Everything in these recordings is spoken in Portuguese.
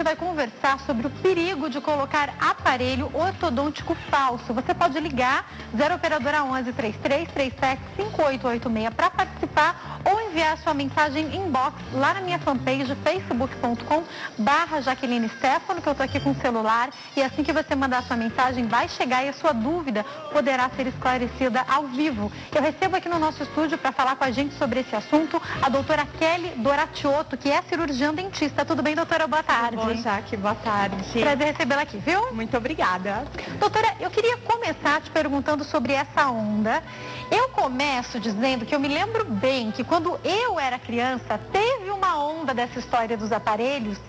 gente vai conversar sobre o perigo de colocar aparelho ortodôntico falso. Você pode ligar 0 operadora 11 3337 5886 para participar ou enviar sua mensagem inbox lá na minha fanpage facebook.com/Jaqueline Stefano, que eu tô aqui com o celular, e assim que você mandar sua mensagem vai chegar e a sua dúvida poderá ser esclarecida ao vivo. Eu recebo aqui no nosso estúdio para falar com a gente sobre esse assunto a doutora Kelly Doratioto, que é cirurgiã dentista. Tudo bem, doutora? Boa tarde. Bom, Jaque, boa tarde. Prazer recebê-la aqui, viu? Muito obrigada. Doutora, eu queria começar te perguntando sobre essa onda. Eu começo dizendo que eu me lembro bem que quando eu era criança, teve uma onda dessa história dos aparelhos,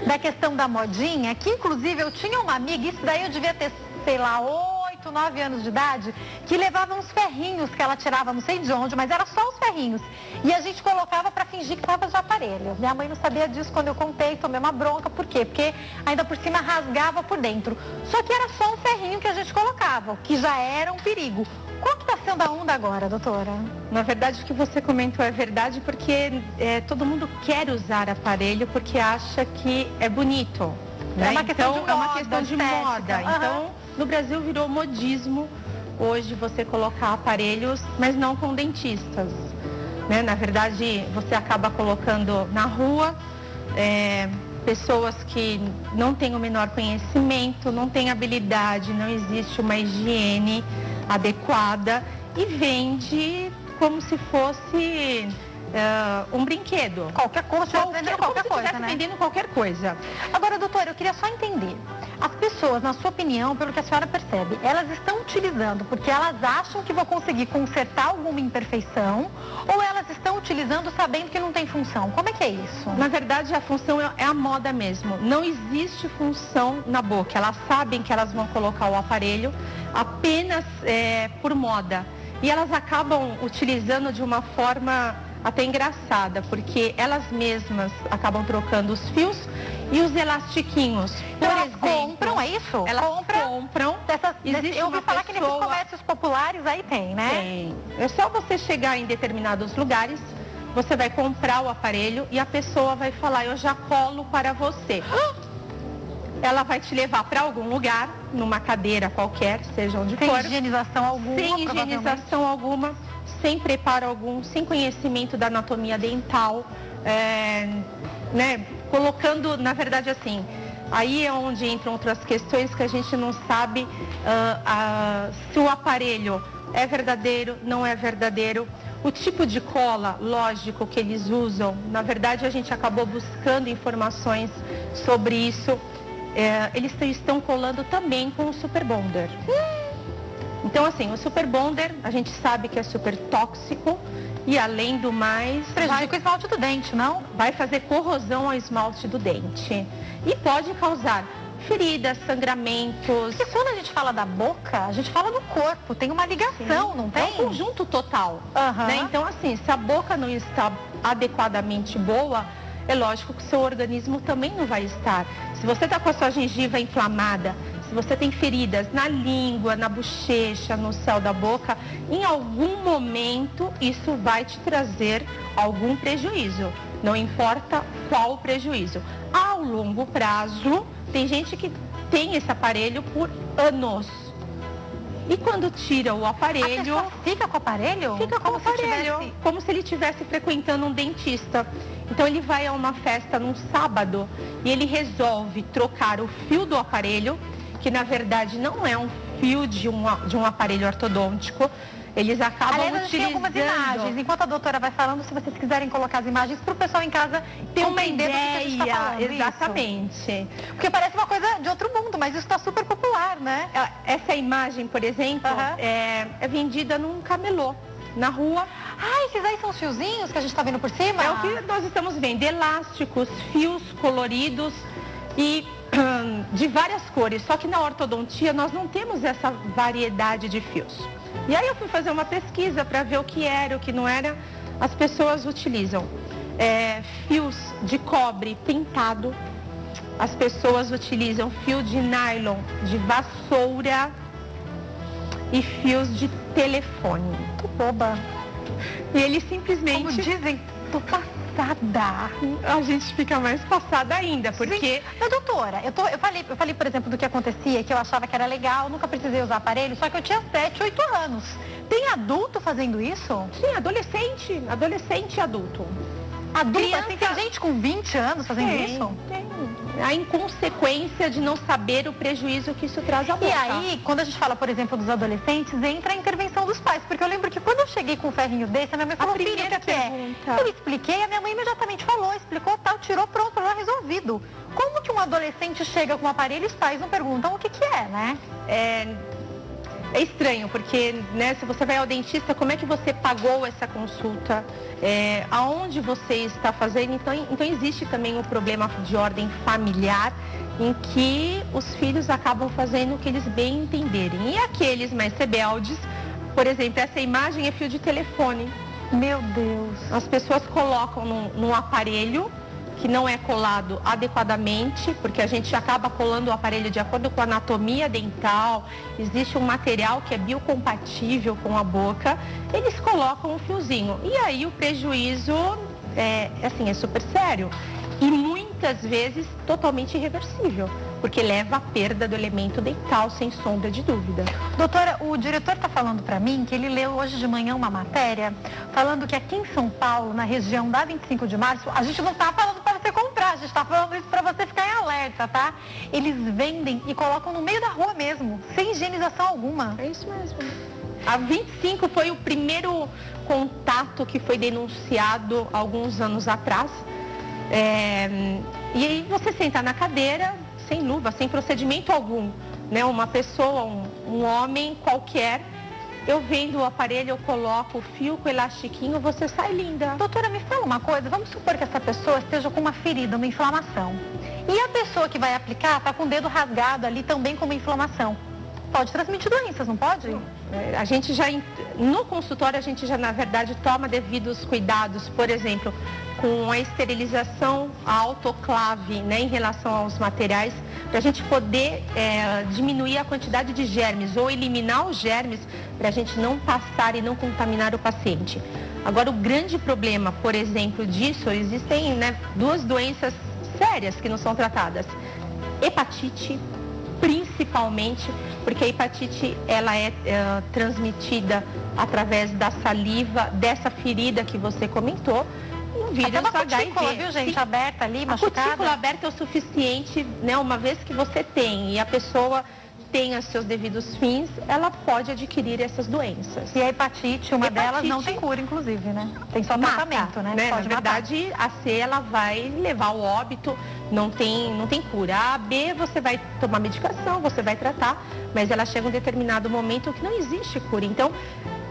da questão da modinha, que inclusive eu tinha uma amiga, isso daí eu devia ter, sei lá, 8, 9 anos de idade, que levava uns ferrinhos que ela tirava, não sei de onde, mas era só os ferrinhos. E a gente colocava para fingir que estava de aparelho. Minha mãe não sabia disso quando eu contei, tomei uma bronca. Por quê? Porque ainda por cima rasgava por dentro. Só que era só um ferrinho que a gente colocava, que já era um perigo. Qual que está sendo a onda agora, doutora? Na verdade, o que você comentou é verdade, porque todo mundo quer usar aparelho porque acha que é bonito. Né? É uma questão de moda, é uma questão de moda. Uhum. Então, no Brasil virou modismo hoje você colocar aparelhos, mas não com dentistas. Né? Na verdade, você acaba colocando na rua pessoas que não têm o menor conhecimento, não têm habilidade, não existe uma higiene adequada e vende como se fosse um brinquedo. Qualquer coisa, vendendo qualquer coisa, né? Vendendo qualquer coisa. Agora, doutora, eu queria só entender. As pessoas, na sua opinião, pelo que a senhora percebe, elas estão utilizando porque elas acham que vão conseguir consertar alguma imperfeição ou elas estão utilizando sabendo que não tem função? Como é que é isso? Na verdade, a função é a moda mesmo. Não existe função na boca. Elas sabem que elas vão colocar o aparelho apenas por moda. E elas acabam utilizando de uma forma até engraçada, porque elas mesmas acabam trocando os fios e os elastiquinhos. Então elas compram, é isso? Elas compram. Eu ouvi falar que nesses comércios populares aí tem, né? Tem. É só você chegar em determinados lugares, você vai comprar o aparelho e a pessoa vai falar, eu já colo para você. Ela vai te levar para algum lugar, numa cadeira qualquer, seja onde for. Sem higienização alguma. Sem higienização alguma, sem preparo algum, sem conhecimento da anatomia dental, né? Colocando, na verdade, assim, aí é onde entram outras questões que a gente não sabe se o aparelho é verdadeiro, não é verdadeiro. O tipo de cola, lógico, que eles usam, na verdade a gente acabou buscando informações sobre isso. Eles estão colando também com o Super Bonder. Então, assim, o Super Bonder, a gente sabe que é super tóxico e, além do mais, prejudica o esmalte do dente, não? Vai fazer corrosão ao esmalte do dente e pode causar feridas, sangramentos. Porque quando a gente fala da boca, a gente fala do corpo, tem uma ligação, não tem? É um conjunto total. Né? Então, assim, se a boca não está adequadamente boa, é lógico que o seu organismo também não vai estar. Se você está com a sua gengiva inflamada, se você tem feridas na língua, na bochecha, no céu da boca, em algum momento isso vai te trazer algum prejuízo. Não importa qual o prejuízo. Ao longo prazo, tem gente que tem esse aparelho por anos. E quando tira o aparelho... A pessoa fica com o aparelho? Fica com o aparelho, como se ele estivesse frequentando um dentista. Então ele vai a uma festa num sábado e ele resolve trocar o fio do aparelho, que na verdade não é um fio de um aparelho ortodôntico. Eles acabam utilizando... Tem algumas imagens. Enquanto a doutora vai falando, se vocês quiserem colocar as imagens para o pessoal em casa ter uma ideia do que a gente está falando. Exatamente. Isso. Porque parece uma coisa de outro mundo, mas isso está super popular, né? Essa imagem, por exemplo, é vendida num camelô, na rua. Ah, esses aí são os fiozinhos que a gente está vendo por cima? É o que nós estamos vendo, elásticos, fios coloridos e de várias cores. Só que na ortodontia nós não temos essa variedade de fios. E aí eu fui fazer uma pesquisa para ver o que era, o que não era. As pessoas utilizam fios de cobre pintado. As pessoas utilizam fio de nylon, de vassoura e fios de telefone. Muito boba. E eles simplesmente... Como dizem, tô passada. passada. A gente fica mais passada ainda, porque... Sim. Mas, doutora, eu falei, por exemplo, do que acontecia, que eu achava que era legal, nunca precisei usar aparelho, só que eu tinha 7, 8 anos. Tem adulto fazendo isso? Sim, adolescente e adulto. Adulto, Criança... assim, tem gente com 20 anos fazendo isso? Tem. A inconsequência de não saber o prejuízo que isso traz à boca. E aí, quando a gente fala, por exemplo, dos adolescentes, entra a intervenção dos pais. Porque eu lembro que quando eu cheguei com um ferrinho desse, a minha mãe falou, filho, o que é? Eu expliquei, a minha mãe imediatamente falou, explicou, tal, tirou, pronto, problema resolvido. Como que um adolescente chega com um aparelho e os pais não perguntam o que é, né? É estranho, porque, né, se você vai ao dentista, como é que você pagou essa consulta? Aonde você está fazendo? Então existe também o problema de ordem familiar, em que os filhos acabam fazendo o que eles bem entenderem. E aqueles mais rebeldes, por exemplo, essa imagem é fio de telefone. Meu Deus! As pessoas colocam num aparelho que não é colado adequadamente, porque a gente acaba colando o aparelho de acordo com a anatomia dental, existe um material que é biocompatível com a boca, eles colocam um fiozinho. E aí o prejuízo é super sério e muitas vezes totalmente irreversível, porque leva à perda do elemento dental, sem sombra de dúvida. Doutora, o diretor está falando para mim que ele leu hoje de manhã uma matéria falando que aqui em São Paulo, na região da 25 de março, a gente não está falando para você comprar, a gente está falando isso para você ficar em alerta, tá? Eles vendem e colocam no meio da rua mesmo, sem higienização alguma. É isso mesmo. A 25 foi o primeiro contato que foi denunciado alguns anos atrás. E aí você senta na cadeira, sem luva, sem procedimento algum, né? Uma pessoa, um homem qualquer, eu vendo o aparelho, eu coloco o fio com o elastiquinho, você sai linda. Doutora, me fala uma coisa, vamos supor que essa pessoa esteja com uma ferida, uma inflamação. E a pessoa que vai aplicar está com o dedo rasgado ali também com uma inflamação. Pode transmitir doenças, não pode? A gente no consultório, a gente já, na verdade, toma devidos cuidados, por exemplo, com a esterilização, a autoclave, né, em relação aos materiais, para a gente poder diminuir a quantidade de germes ou eliminar os germes, para a gente não passar e não contaminar o paciente. Agora, o grande problema, por exemplo, disso, existem, né, duas doenças sérias que não são tratadas. Hepatite, principalmente, porque a hepatite ela é transmitida através da saliva, dessa ferida que você comentou. Um vírus até uma cutícula, HIV, viu, gente? sim. Aberta ali, machucada. A cutícula aberta é o suficiente, né? Uma vez que você tem e a pessoa tem os seus devidos fins, ela pode adquirir essas doenças. E a hepatite, uma delas não tem cura, inclusive, né? Tem só tratamento, né? Na Pode verdade, matar. A C ela vai levar ao óbito, não tem cura. A B você vai tomar medicação, você vai tratar, mas ela chega um determinado momento que não existe cura. Então,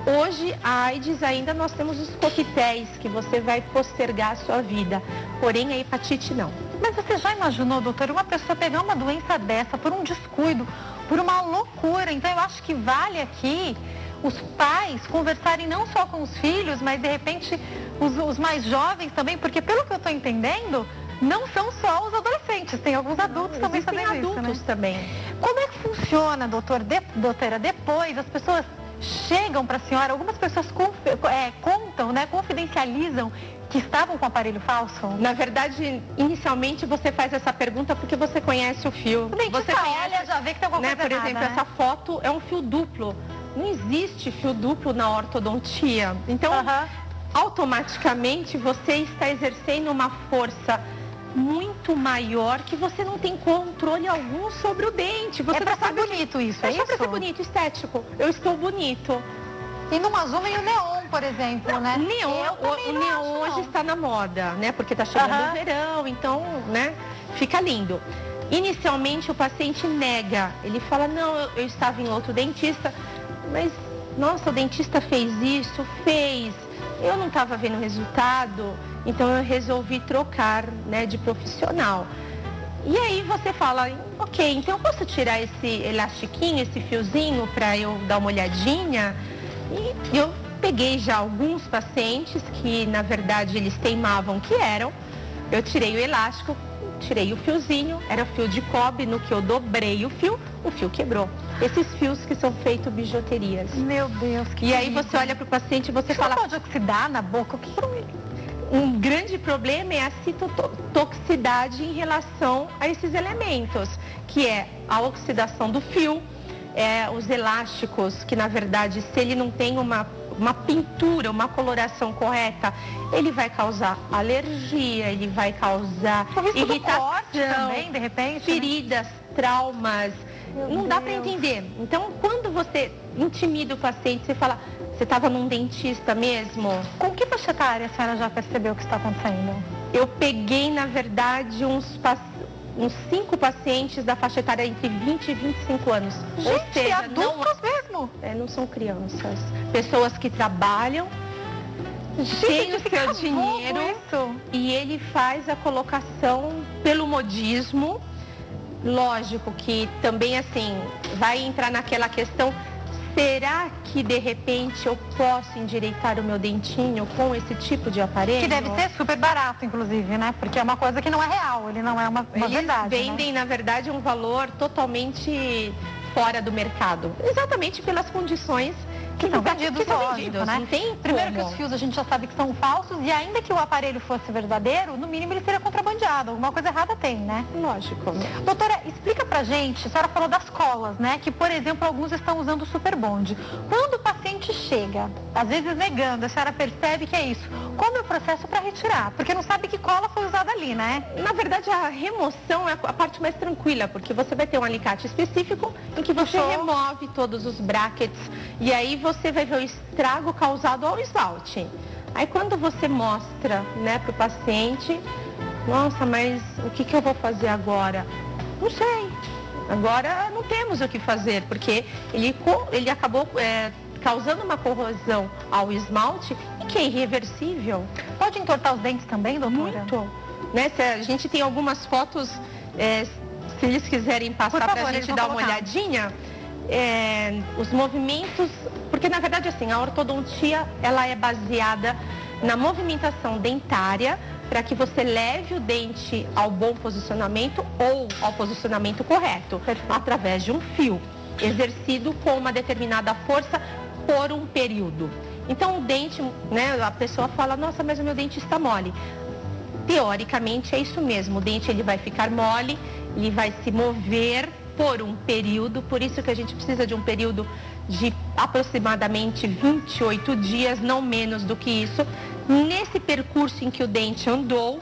hoje, a AIDS ainda nós temos os coquetéis que você vai postergar a sua vida, porém a hepatite não. Mas você já imaginou, doutor, uma pessoa pegar uma doença dessa por um descuido, por uma loucura? Então eu acho que vale aqui os pais conversarem não só com os filhos, mas de repente os mais jovens também, porque pelo que eu estou entendendo, não são só os adolescentes, tem alguns adultos também fazendo isso, né? Adultos também. Como é que funciona, doutora, depois as pessoas chegam para a senhora, algumas pessoas contam, né, confidencializam que estavam com aparelho falso? Na verdade, inicialmente você faz essa pergunta porque você conhece o fio. Você olha, já vê que tem alguma coisa por exemplo, errada, essa foto é um fio duplo. Não existe fio duplo na ortodontia. Então, automaticamente você está exercendo uma força muito maior que você não tem controle algum sobre o dente. Você pra ser bonito isso, é isso? É pra ser bonito, estético. Eu estou bonito. E no azul e o neon, por exemplo, né? O neon hoje está na moda, né? Porque está chegando o verão, então, né? Fica lindo. Inicialmente o paciente nega. Ele fala, não, eu estava em outro dentista, mas, nossa, o dentista fez isso, fez. Eu não estava vendo resultado, então eu resolvi trocar, né, de profissional. E aí você fala, ok, então eu posso tirar esse elastiquinho, esse fiozinho para eu dar uma olhadinha? E eu peguei já alguns pacientes que, na verdade, eles teimavam que eram. Eu tirei o elástico, tirei o fiozinho, era fio de cobre, no que eu dobrei o fio quebrou. Esses fios que são feitos bijuterias. Meu Deus, que E aí você olha para o paciente e você fala... Não pode oxidar na boca? O que Um grande problema é a citotoxicidade em relação a esses elementos, que é a oxidação do fio, os elásticos, que na verdade, se ele não tem uma pintura, uma coloração correta, ele vai causar alergia, ele vai causar irritação, também, de repente, feridas, traumas. Não dá para entender. Então, quando você intimida o paciente, você fala, você estava num dentista mesmo? Com que faixa etária a senhora já percebeu o que está acontecendo? Eu peguei, na verdade, uns 5 pacientes da faixa etária entre 20 e 25 anos. Gente, ou seja, adultos mesmo? Não são crianças. Pessoas que trabalham, têm o seu dinheiro e ele faz a colocação pelo modismo. Lógico que também, assim, vai entrar naquela questão, será que de repente eu posso endireitar o meu dentinho com esse tipo de aparelho? Que deve ser super barato, inclusive, né? Porque é uma coisa que não é real, ele não é uma verdade. Eles vendem, né? Na verdade, um valor totalmente fora do mercado. Exatamente pelas condições que são vendidos, né? Não tem Primeiro como. que os fios a gente já sabe que são falsos e ainda que o aparelho fosse verdadeiro, no mínimo ele seria contrabandeado. Alguma coisa errada tem, né? Lógico. Doutora, explica pra gente, a senhora falou das colas, né? Que, por exemplo, alguns estão usando o Super Bond. Quando o paciente chega, às vezes negando, a senhora percebe que é isso. Como é o processo para retirar? Porque não sabe que cola foi usada ali, né? Na verdade, a remoção é a parte mais tranquila, porque você vai ter um alicate específico em que você remove todos os brackets e aí você vai ver o estrago causado ao esmalte. Aí quando você mostra, né, para o paciente, nossa, mas o que eu vou fazer agora? Não sei. Agora não temos o que fazer, porque ele acabou causando uma corrosão ao esmalte e que é irreversível. Pode entortar os dentes também, doutora? Muito. Né, a gente tem algumas fotos, se eles quiserem passar para a gente dar uma olhadinha, os movimentos, porque na verdade assim, a ortodontia ela é baseada na movimentação dentária para que você leve o dente ao bom posicionamento ou ao posicionamento correto, através de um fio, exercido com uma determinada força por um período. Então o dente, né, a pessoa fala, nossa, mas o meu dente está mole. Teoricamente é isso mesmo, o dente ele vai ficar mole, ele vai se mover por um período, por isso que a gente precisa de um período de aproximadamente 28 dias, não menos do que isso. Nesse percurso em que o dente andou,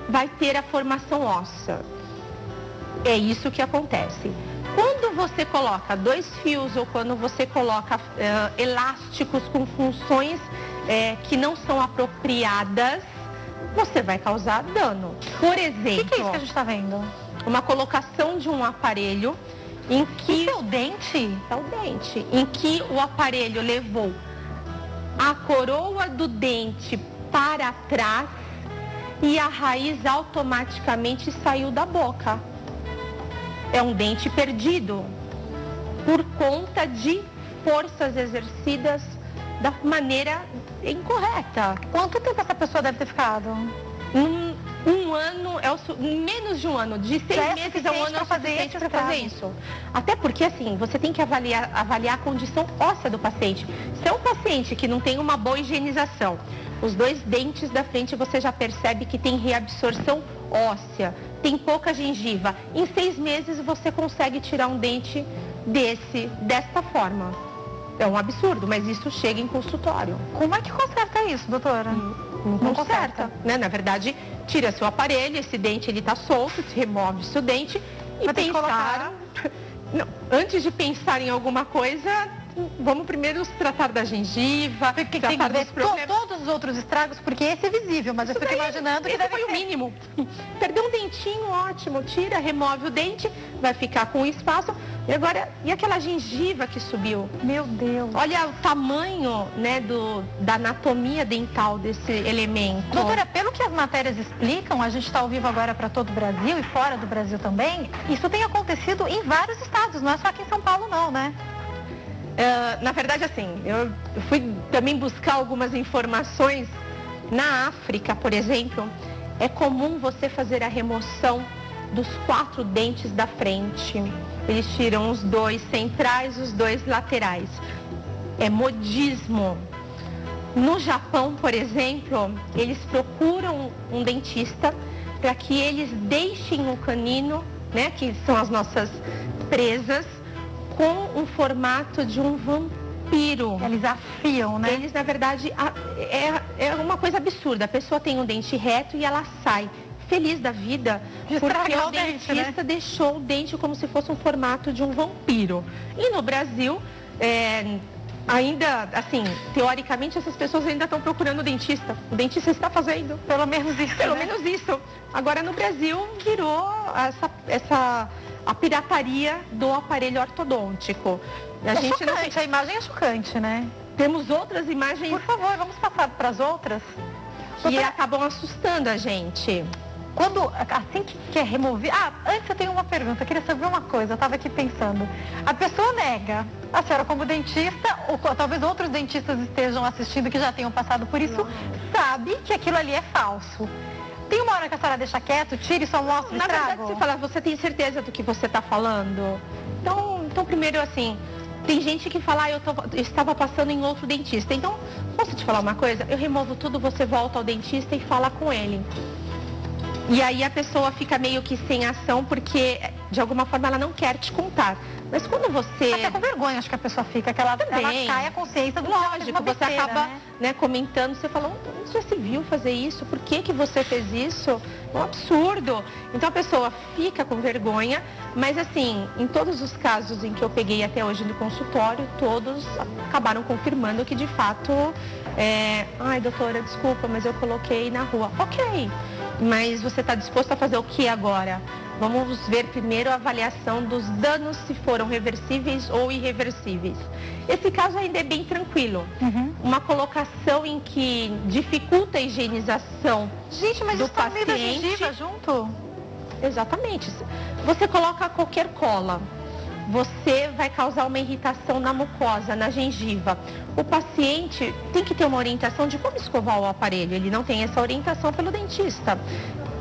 vai ter a formação óssea. É isso que acontece. Quando você coloca 2 fios ou quando você coloca elásticos com funções que não são apropriadas, você vai causar dano. Por exemplo... O que é isso que a gente está vendo? Uma colocação de um aparelho em que... Isso é o dente? É o dente. Em que o aparelho levou a coroa do dente para trás e a raiz automaticamente saiu da boca. É um dente perdido por conta de forças exercidas da maneira incorreta. Quanto tempo essa pessoa deve ter ficado? Um ano, menos de um ano, de 6 meses a um ano é o suficiente para fazer isso. Até porque, assim, você tem que avaliar a condição óssea do paciente. Se é um paciente que não tem uma boa higienização, os 2 dentes da frente você já percebe que tem reabsorção óssea, tem pouca gengiva. Em 6 meses você consegue tirar um dente desta forma. É um absurdo, mas isso chega em consultório. Como é que conserta isso, doutora? Não conserta, né? Na verdade, tira seu aparelho, esse dente ele tá solto, remove seu dente e pensar... Não, antes de pensar em alguma coisa, vamos primeiro tratar da gengiva, porque tem que ver todos os outros estragos, porque esse é visível, mas eu fico imaginando que esse foi o mínimo. Perdeu um dentinho, ótimo, tira, remove o dente, vai ficar com espaço. E agora, e aquela gengiva que subiu? Meu Deus. Olha o tamanho, né, da anatomia dental desse elemento. Doutora, pelo que as matérias explicam, a gente está ao vivo agora para todo o Brasil e fora do Brasil também, isso tem acontecido em vários estados, não é só aqui em São Paulo não, né? Na verdade, assim, eu fui também buscar algumas informações. Na África, por exemplo, é comum você fazer a remoção dos 4 dentes da frente. Eles tiram os 2 centrais, os 2 laterais. É modismo. No Japão, por exemplo, eles procuram um dentista para que eles deixem o canino, né, que são as nossas presas, com um formato de um vampiro. Eles afiam, né? Eles, na verdade, é uma coisa absurda. A pessoa tem um dente reto e ela sai feliz da vida porque o dentista deixou o dente como se fosse um formato de um vampiro. E no Brasil, ainda, assim, teoricamente, essas pessoas ainda estão procurando o dentista. O dentista está fazendo. Pelo menos isso, Pelo menos isso. Agora, no Brasil, virou a pirataria do aparelho ortodôntico. A gente não tem... A imagem é chocante, né? Temos outras imagens... Por favor, vamos passar para as outras? Que acabam assustando a gente. Quando, assim que é removido... Antes eu tenho uma pergunta, eu queria saber uma coisa, eu estava aqui pensando. A pessoa nega, a senhora como dentista, ou talvez outros dentistas estejam assistindo que já tenham passado por isso, sabe que aquilo ali é falso. Tem uma hora que a senhora deixa quieto, tira e só mostra o estrago? Na verdade, você fala, você tem certeza do que você está falando? Então, primeiro, assim, tem gente que fala, eu estava passando em outro dentista. Então, posso te falar uma coisa? Eu removo tudo, você volta ao dentista e fala com ele. E aí a pessoa fica meio que sem ação, porque de alguma forma ela não quer te contar. Mas quando você... Até com vergonha acho que a pessoa fica, que ela cai a consciência do lógico, você acaba, né, comentando, você fala, você já se viu fazer isso? Por que você fez isso? É um absurdo. Então a pessoa fica com vergonha, mas assim, em todos os casos em que eu peguei até hoje no consultório, todos acabaram confirmando que de fato, ai doutora, desculpa, mas eu coloquei na rua. Ok. Mas você está disposto a fazer o que agora? Vamos ver primeiro a avaliação dos danos, se foram reversíveis ou irreversíveis. Esse caso ainda é bem tranquilo. Uma colocação em que dificulta a higienização do paciente. Da gengiva junto? Exatamente. Você coloca qualquer cola, você vai causar uma irritação na mucosa, na gengiva. O paciente tem que ter uma orientação de como escovar o aparelho. Ele não tem essa orientação pelo dentista.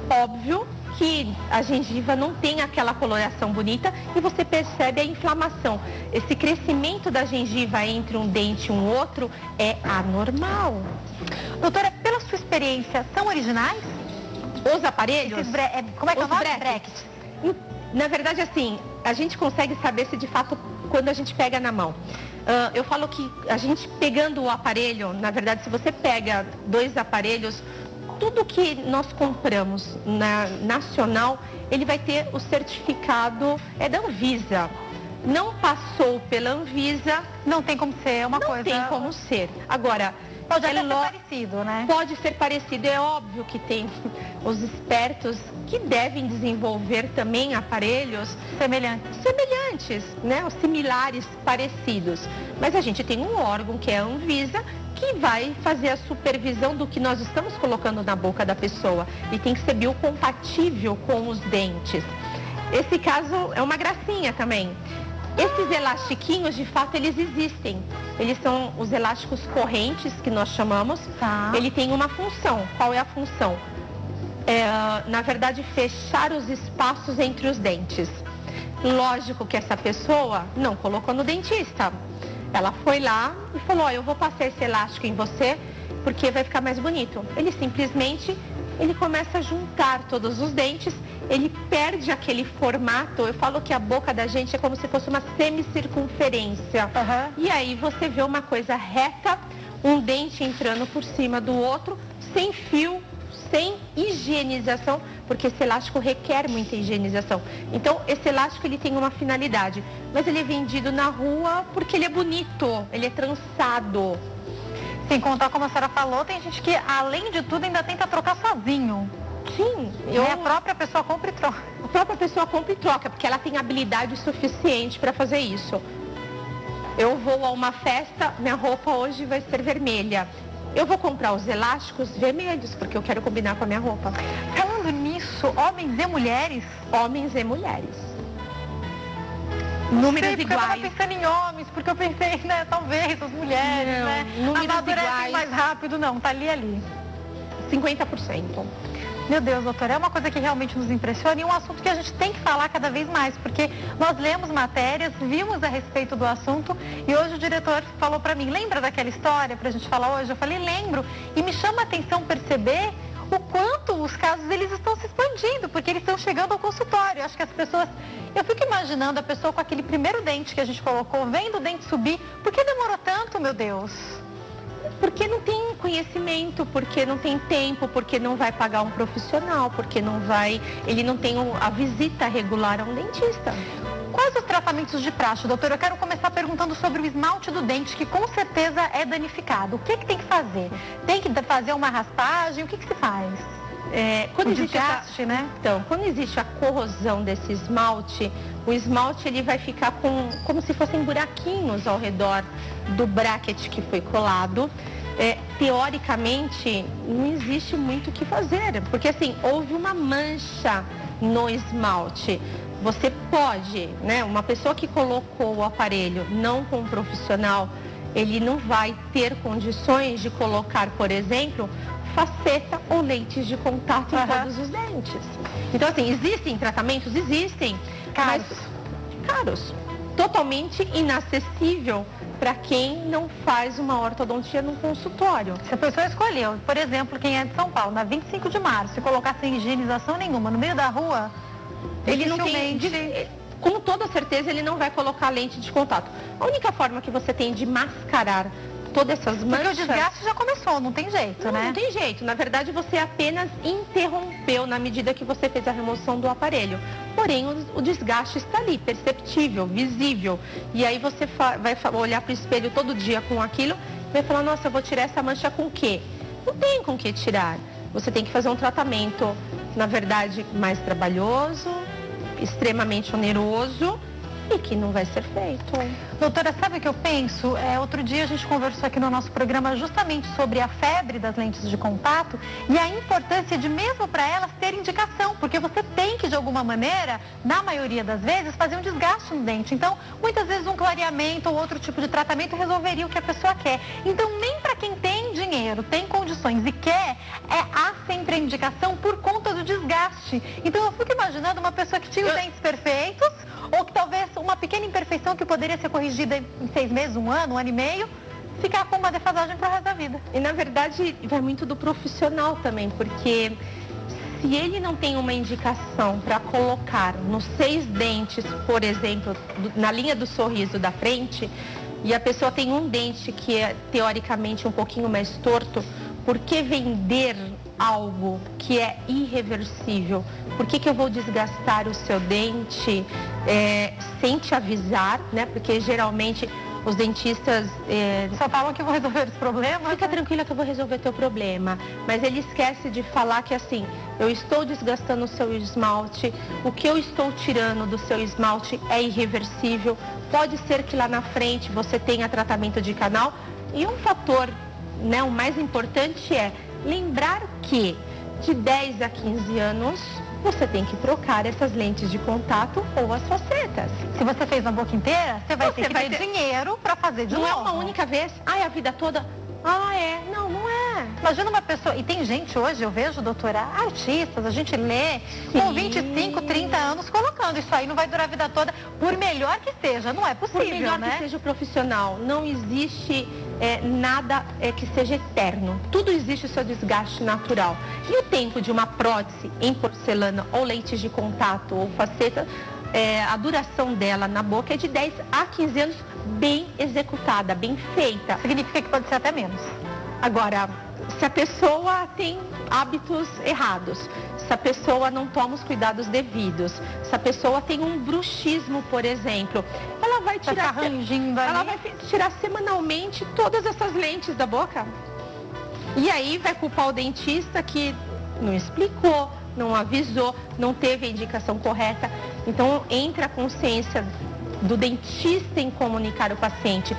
Óbvio que a gengiva não tem aquela coloração bonita e você percebe a inflamação. Esse crescimento da gengiva entre um dente e um outro é anormal. Doutora, pela sua experiência, são originais? Os aparelhos? Como é que é o nome? Brackets. Na verdade, assim, a gente consegue saber se de fato quando a gente pega na mão. Eu falo que a gente pegando o aparelho, na verdade, se você pega 2 aparelhos, tudo que nós compramos nacional, ele vai ter o certificado da Anvisa. Não passou pela Anvisa. Não tem como ser uma coisa... Não tem como ser. Agora... Pode até ser parecido, né? Pode ser parecido. É óbvio que tem os espertos que devem desenvolver também aparelhos semelhantes, né? Os similares, parecidos. Mas a gente tem um órgão que é a Anvisa, que vai fazer a supervisão do que nós estamos colocando na boca da pessoa. E tem que ser biocompatível com os dentes. Esse caso é uma gracinha também. Esses elastiquinhos, de fato, eles existem. Eles são os elásticos correntes, que nós chamamos. Ele tem uma função. Qual é a função? Na verdade, fechar os espaços entre os dentes. Lógico que essa pessoa não colocou no dentista. Ela foi lá e falou, eu vou passar esse elástico em você porque vai ficar mais bonito. Ele simplesmente, ele começa a juntar todos os dentes, ele perde aquele formato. Eu falo que a boca da gente é como se fosse uma semicircunferência. E aí você vê uma coisa reta, um dente entrando por cima do outro, sem fio, sem higienização, porque esse elástico requer muita higienização. Então, esse elástico ele tem uma finalidade, mas ele é vendido na rua porque ele é bonito, ele é trançado. Sem contar, como a senhora falou, tem gente que, além de tudo, ainda tenta trocar sozinho. Sim. A própria pessoa compra e troca. A própria pessoa compra e troca, porque ela tem habilidade suficiente para fazer isso. Eu vou a uma festa, minha roupa hoje vai ser vermelha. Eu vou comprar os elásticos vermelhos, porque eu quero combinar com a minha roupa. Falando nisso, homens e mulheres? Homens e mulheres. Números iguais. Eu estava pensando em homens, porque eu pensei, né, talvez as mulheres, não, né? Números amadurecem iguais. Mais rápido, não, tá ali. 50%. Meu Deus, doutora, é uma coisa que realmente nos impressiona e um assunto que a gente tem que falar cada vez mais, porque nós lemos matérias, vimos a respeito do assunto e hoje o diretor falou para mim, lembra daquela história para a gente falar hoje? Eu falei, lembro, e me chama a atenção perceber o quanto os casos eles estão se expandindo, porque eles estão chegando ao consultório. Eu acho que as pessoas, eu fico imaginando a pessoa com aquele primeiro dente que a gente colocou, vendo o dente subir, por que demorou tanto, meu Deus? Porque não tem conhecimento, porque não tem tempo, porque não vai pagar um profissional, porque ele não tem a visita regular a um dentista. Quais os tratamentos de praxe, doutora? Eu quero começar perguntando sobre o esmalte do dente, que com certeza é danificado. O que tem que fazer? Tem que fazer uma raspagem? O que se faz? Quando o existe desgaste, né? Então, quando existe a corrosão desse esmalte, o esmalte ele vai ficar como se fossem buraquinhos ao redor do bracket que foi colado. Teoricamente, não existe muito o que fazer, porque assim, houve uma mancha no esmalte. Você pode, né, uma pessoa que colocou o aparelho não com um profissional, ele não vai ter condições de colocar, por exemplo, faceta ou lentes de contato em todos os dentes. Então, assim, existem tratamentos? Existem. Caros. Mas caros. Totalmente inacessível para quem não faz uma ortodontia no consultório. Se a pessoa escolheu, por exemplo, quem é de São Paulo, na 25 de março, se colocar sem higienização nenhuma no meio da rua, ele não tem... Com toda certeza, ele não vai colocar lente de contato. A única forma que você tem de mascarar todas essas manchas... Porque o desgaste já começou, não tem jeito, né? Não tem jeito. Na verdade, você apenas interrompeu na medida que você fez a remoção do aparelho. Porém, o desgaste está ali, perceptível, visível. E aí você vai olhar para o espelho todo dia com aquilo e vai falar, nossa, eu vou tirar essa mancha com o quê? Não tem com o que tirar. Você tem que fazer um tratamento, na verdade, mais trabalhoso, extremamente oneroso e que não vai ser feito. Doutora, sabe o que eu penso? Outro dia a gente conversou aqui no nosso programa justamente sobre a febre das lentes de contato e a importância de, mesmo para elas, ter indicação, porque você tem que, de alguma maneira, na maioria das vezes, fazer um desgaste no dente. Então, muitas vezes um clareamento ou outro tipo de tratamento resolveria o que a pessoa quer. Então, nem para quem tem dinheiro, tem condições e quer, há sempre a indicação por conta do desgaste. Então, eu fico imaginando uma pessoa que tinha os dentes perfeitos, ou que talvez uma pequena imperfeição que poderia ser corrigida em 6 meses, 1 ano, 1 ano e meio, ficar com uma defasagem para o resto da vida. E na verdade vai muito do profissional também, porque se ele não tem uma indicação para colocar nos 6 dentes, por exemplo, na linha do sorriso da frente, e a pessoa tem um dente que é teoricamente um pouquinho mais torto, por que vender algo que é irreversível? Por que eu vou desgastar o seu dente sem te avisar, né? Porque geralmente os dentistas só falam que vão resolver os problemas. Fica tranquila que eu vou resolver teu problema. Mas ele esquece de falar que assim, eu estou desgastando o seu esmalte, o que eu estou tirando do seu esmalte é irreversível. Pode ser que lá na frente você tenha tratamento de canal. E um fator, né, o mais importante é lembrar que de 10 a 15 anos você tem que trocar essas lentes de contato ou as facetas. Se você fez uma boca inteira, você vai ter dinheiro para fazer de novo. Não é uma única vez? A vida toda? Não, não é. Imagina uma pessoa, e tem gente hoje, eu vejo, doutora, artistas, a gente lê, com 25, 30 anos colocando isso aí, não vai durar a vida toda, por melhor que seja, não é possível, por melhor que seja o profissional, não existe nada que seja eterno, tudo existe o seu desgaste natural. E o tempo de uma prótese em porcelana ou lentes de contato ou faceta, a duração dela na boca é de 10 a 15 anos bem executada, bem feita. Significa que pode ser até menos. Agora, se a pessoa tem hábitos errados, se a pessoa não toma os cuidados devidos, se a pessoa tem um bruxismo, por exemplo, ela vai tirar semanalmente todas essas lentes da boca. E aí vai culpar o dentista que não explicou, não avisou, não teve a indicação correta. Então entra a consciência do dentista em comunicar ao paciente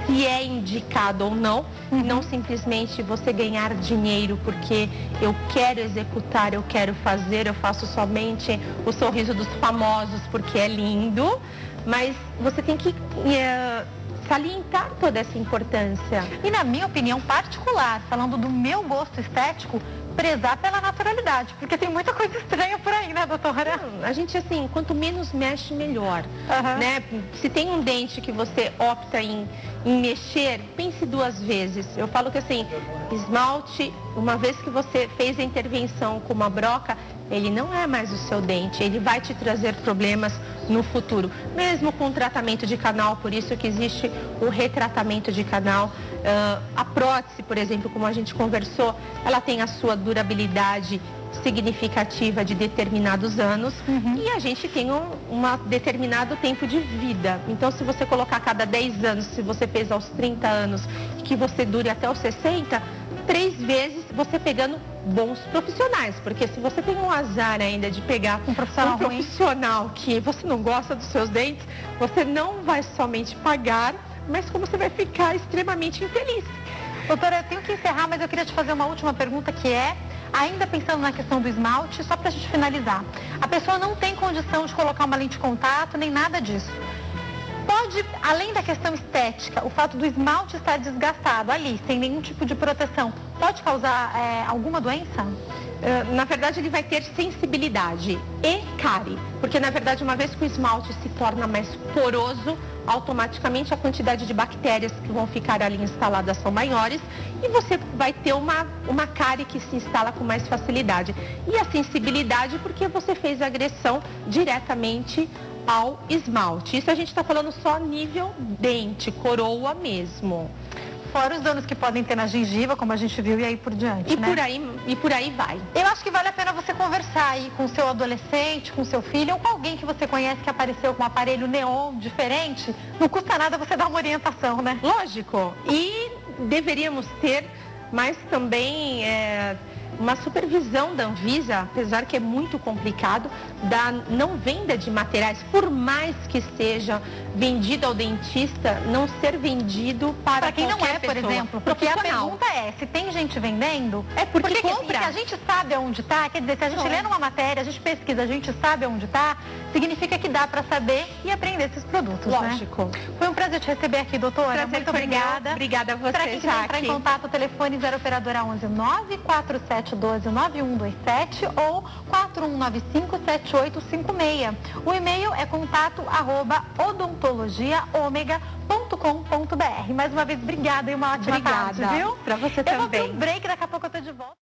se é indicado ou não, não simplesmente você ganhar dinheiro porque eu quero executar, eu quero fazer, eu faço somente o sorriso dos famosos porque é lindo, mas você tem que salientar toda essa importância. E na minha opinião particular, falando do meu gosto estético, prezar pela naturalidade, porque tem muita coisa estranha por aí, né, doutora? A gente, assim, quanto menos mexe, melhor, né? Se tem um dente que você opta em mexer, pense 2 vezes. Eu falo que, assim, esmalte, uma vez que você fez a intervenção com uma broca, ele não é mais o seu dente, ele vai te trazer problemas no futuro. Mesmo com tratamento de canal, por isso que existe o retratamento de canal. A prótese, por exemplo, como a gente conversou, ela tem a sua durabilidade significativa de determinados anos e a gente tem um determinado tempo de vida. Então, se você colocar a cada 10 anos, se você fez aos 30 anos, que você dure até os 60, 3 vezes você pegando bons profissionais, porque se você tem um azar ainda de pegar um profissional que você não gosta dos seus dentes, você não vai somente pagar, mas como você vai ficar extremamente infeliz. Doutora, eu tenho que encerrar, mas eu queria te fazer uma última pergunta, que é, ainda pensando na questão do esmalte, só para a gente finalizar. A pessoa não tem condição de colocar uma lente de contato, nem nada disso. Pode, além da questão estética, o fato do esmalte estar desgastado ali, sem nenhum tipo de proteção, pode causar alguma doença? Na verdade, ele vai ter sensibilidade e cárie, porque na verdade, uma vez que o esmalte se torna mais poroso, automaticamente a quantidade de bactérias que vão ficar ali instaladas são maiores e você vai ter uma cárie que se instala com mais facilidade. E a sensibilidade porque você fez a agressão diretamente ao esmalte. Isso a gente está falando só nível dente, coroa mesmo. Fora os danos que podem ter na gengiva, como a gente viu, e aí por diante, né? E por aí vai. Eu acho que vale a pena você conversar aí com o seu adolescente, com o seu filho, ou com alguém que você conhece que apareceu com um aparelho neon diferente. Não custa nada você dar uma orientação, né? Lógico. E deveríamos ter, mas também uma supervisão da Anvisa, apesar que é muito complicado, da não venda de materiais, por mais que seja vendido ao dentista, não ser vendido para quem não é, por pessoa. exemplo. Porque a pergunta é, se tem gente vendendo, é porque se compra. a gente sabe onde está, quer dizer, se a gente lê numa matéria, a gente pesquisa, a gente sabe onde está, significa que dá para saber e aprender esses produtos, Lógico. Né? Foi um prazer te receber aqui, doutora. Prazer, muito obrigada. Obrigada a você, Para quem quiser entrar em contato, o telefone 0 operadora 11 94712 9127 ou 41957856. O e-mail é contato@odontologiaomega.com.br. Mais uma vez, obrigada e uma ótima tarde, viu? Para você também. Eu vou ter um break, daqui a pouco eu tô de volta.